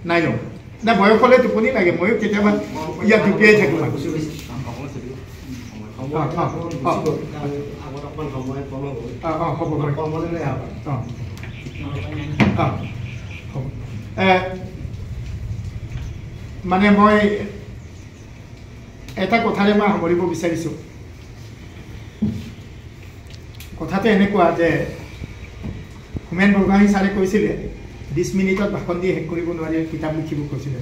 নাই ন না বয়স হ'লে টোপনি লাগে ময়ো কেতিয়াবা ইয়াত দুপিয়াই থাকোঁ মানে মই এটা কথাৰে মই সামৰিব বিচাৰিছোঁ কথাটো এনেকুৱা যে হোমেন বৰগোহাঞি ছাৰে কৈছিলে 20 মিনিটত ভাষণ দি শেষ কৰিব নোৱাৰি কিতাপ লিখিব কৈছিলে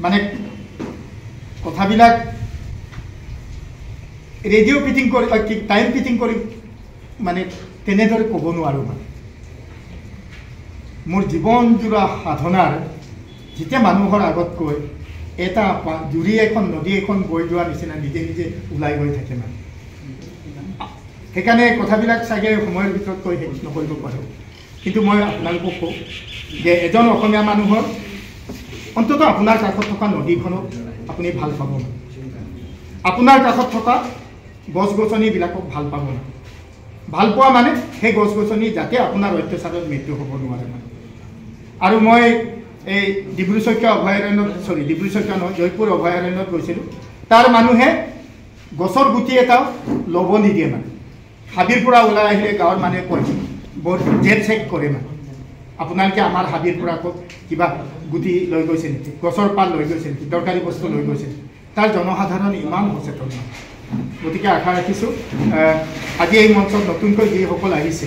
মানে কথাবিলাক ৰেডিঅ' ফিটিং কৰি টাইম ফিটিং কৰি মানে তেনেদৰে ক'ব নোৱাৰোঁ মানে মোৰ জীৱনজোৰা সাধনাৰ যেতিয়া মানুহৰ আগত কৈ এটা জুৰি এখন নদী এখন বৈ যোৱাৰ নিচিনা নিজে নিজে ওলাই গৈ থাকে মানে সেইকাৰণে কথাবিলাক চাগে সময়ৰ ভিতৰত কৈ শেষ নকৰিব পাৰোঁ কিন্তু মই আপোনালোকক কওঁ যে এজন অসমীয়া মানুহৰ অন্ততঃ আপোনাৰ কাষত থকা নদীখনক আপুনি ভাল পাব আপোনাৰ কাষত থকা গছ গছনিবিলাকক ভাল পাব না ভাল পোৱা মানে সেই গছ গছনি যাতে আপোনাৰ অত্যাচাৰত মৃত্যু হ'ব নোৱাৰে মানে আৰু মই এই ডিব্ৰুচৈখোৱা অভয়াৰণ্যত ডিব্ৰুচৈখোৱা নহয় জয়পুৰ অভয়াৰণ্যত গৈছিলোঁ তাৰ মানুহে গছৰ গুটি এটাও ল'ব নিদিয়ে মানে হাবিৰ পৰা ওলাই আহিলে গাঁৱৰ মানুহে কয় বহুত জেদ চেক কৰে মানে আপোনালোকে আমাৰ হাবিৰ পৰা কিবা গুটি লৈ গৈছে নেকি গছৰ পাত লৈ গৈছে নেকি দৰকাৰী বস্তু লৈ গৈছে তাৰ জনসাধাৰণ ইমান সচেতন গতিকে আশা ৰাখিছোঁ আজি এই মঞ্চত নতুনকৈ যিসকল আহিছে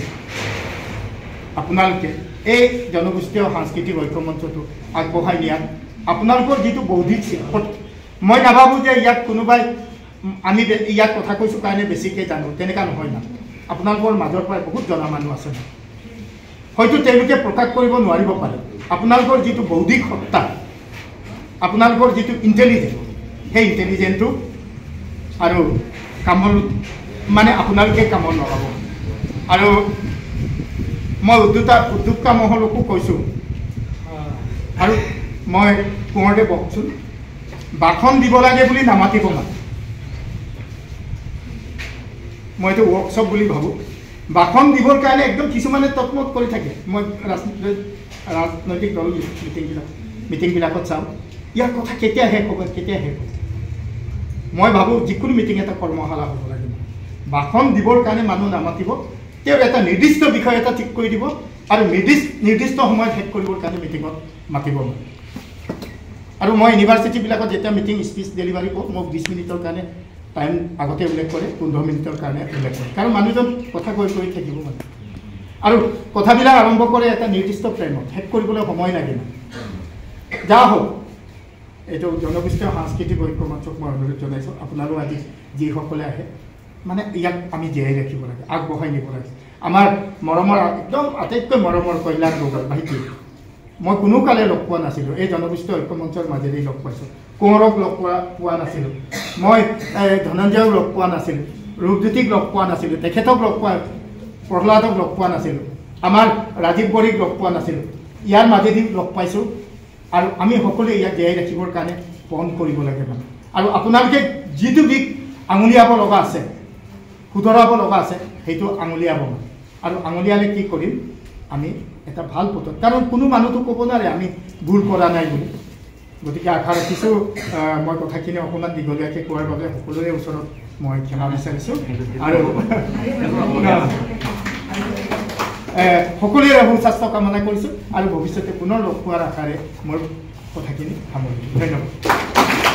আপোনালোকে এই জনগোষ্ঠীয় সাংস্কৃতিক ঐক্যমঞ্চটো আগবঢ়াই নিয়াত আপোনালোকৰ যিটো বৌদ্ধিক মই নাভাবোঁ যে ইয়াত কোনোবাই আমি ইয়াত কথা কৈছোঁ কাৰণে বেছিকৈ জানো তেনেকুৱা নহয় না আপোনালোকৰ মাজৰ পৰাই বহুত জনা মানুহ আছে হয়তো তেওঁলোকে প্ৰকাশ কৰিব নোৱাৰিব পাৰে আপোনালোকৰ যিটো বৌদ্ধিক সত্তা আপোনালোকৰ যিটো ইণ্টেলিজেন্স সেই ইণ্টেলিজেন্সটো আৰু কামত মানে আপোনালোকে কামত লগাব আৰু মই উদ্যোক্তা মহলকো কৈছোঁ আৰু মই কোঁৱৰতে বকচোন ভাষণ দিব লাগে বুলি নামাতিব মানে মই এইটো ৱৰ্কশ্বপ বুলি ভাবোঁ ভাষণ দিবৰ কাৰণে একদম কিছুমানে তৎমত কৰি থাকে মই ৰাজনৈতিক দল মিটিংবিলাকত চাওঁ ইয়াৰ কথা কেতিয়া শেষ হ'ব কেতিয়া শেষ হ'ব মই ভাবোঁ যিকোনো মিটিং এটা কৰ্মশালা হ'ব লাগিব ভাষণ দিবৰ কাৰণে মানুহ নামাতিব তেওঁ এটা নিৰ্দিষ্ট বিষয় এটা ঠিক কৰি দিব আৰু নিৰ্দিষ্ট সময়ত শেষ কৰিবৰ কাৰণে মিটিঙত মাতিব আৰু মই ইউনিভাৰ্চিটিবিলাকত যেতিয়া মিটিং স্পীচ ডেলিভাৰী কৰোঁ মোক 20 মিনিটৰ কাৰণে টাইম আগতে উল্লেখ কৰে 15 মিনিটৰ কাৰণে উল্লেখ কৰে কাৰণ মানুহজন কথা কৈ থাকিব মানে আৰু কথাবিলাক আৰম্ভ কৰে এটা নিৰ্দিষ্ট প্ৰেমত শেষ কৰিবলৈ সময় লাগে না যা হওক এইটো জনগোষ্ঠীয় সাংস্কৃতিক ঐক্যমঞ্চক মই অনুৰোধ জনাইছোঁ আপোনালোক আজি যিসকলে আহে মানে ইয়াক আমি জীয়াই ৰাখিব লাগে আগবঢ়াই নিব লাগে আমাৰ মৰমৰ একদম আটাইতকৈ মৰমৰ কল্যাণ গগৈ ভাইটি মই কোনো কালে লগ পোৱা নাছিলোঁ এই জনগোষ্ঠীয় ঐক্যমঞ্চৰ মাজেদি লগ পাইছোঁ কোঁৱৰক লগ পোৱা নাছিলোঁ মই ধনঞ্জয়ক লগ পোৱা নাছিলোঁ ৰূপজ্যোতিক লগ পোৱা নাছিলোঁ তেখেতক লগ পোৱা প্ৰহ্লাদক লগ পোৱা নাছিলোঁ আমাৰ ৰাজীৱ বড়িক লগ পোৱা নাছিলোঁ ইয়াৰ মাজেদি লগ পাইছোঁ আৰু আমি সকলোৱে ইয়াক জীয়াই ৰাখিবৰ কাৰণে পণ কৰিব লাগে মানে আৰু আপোনালোকে যিটো দিশ আঙুলিয়াব লগা আছে শুধৰাব লগা আছে সেইটো আঙুলিয়াব আৰু আঙুলিয়ালে কি কৰিম আমি এটা ভাল পথত কাৰণ কোনো মানুহটো ক'ব নোৱাৰে আমি ভুল কৰা নাই বুলি গতিকে আশা ৰাখিছোঁ মই কথাখিনি অকণমান দীঘলীয়াকৈ কোৱাৰ বাবে সকলোৰে ওচৰত মই ক্ষমা বিচাৰিছোঁ আৰু সকলোৰে সুস্বাস্থ্য কামনা কৰিছোঁ আৰু ভৱিষ্যতে পুনৰ লগ পোৱাৰ আশাৰে মোৰ কথাখিনি সামৰিছোঁ ধন্যবাদ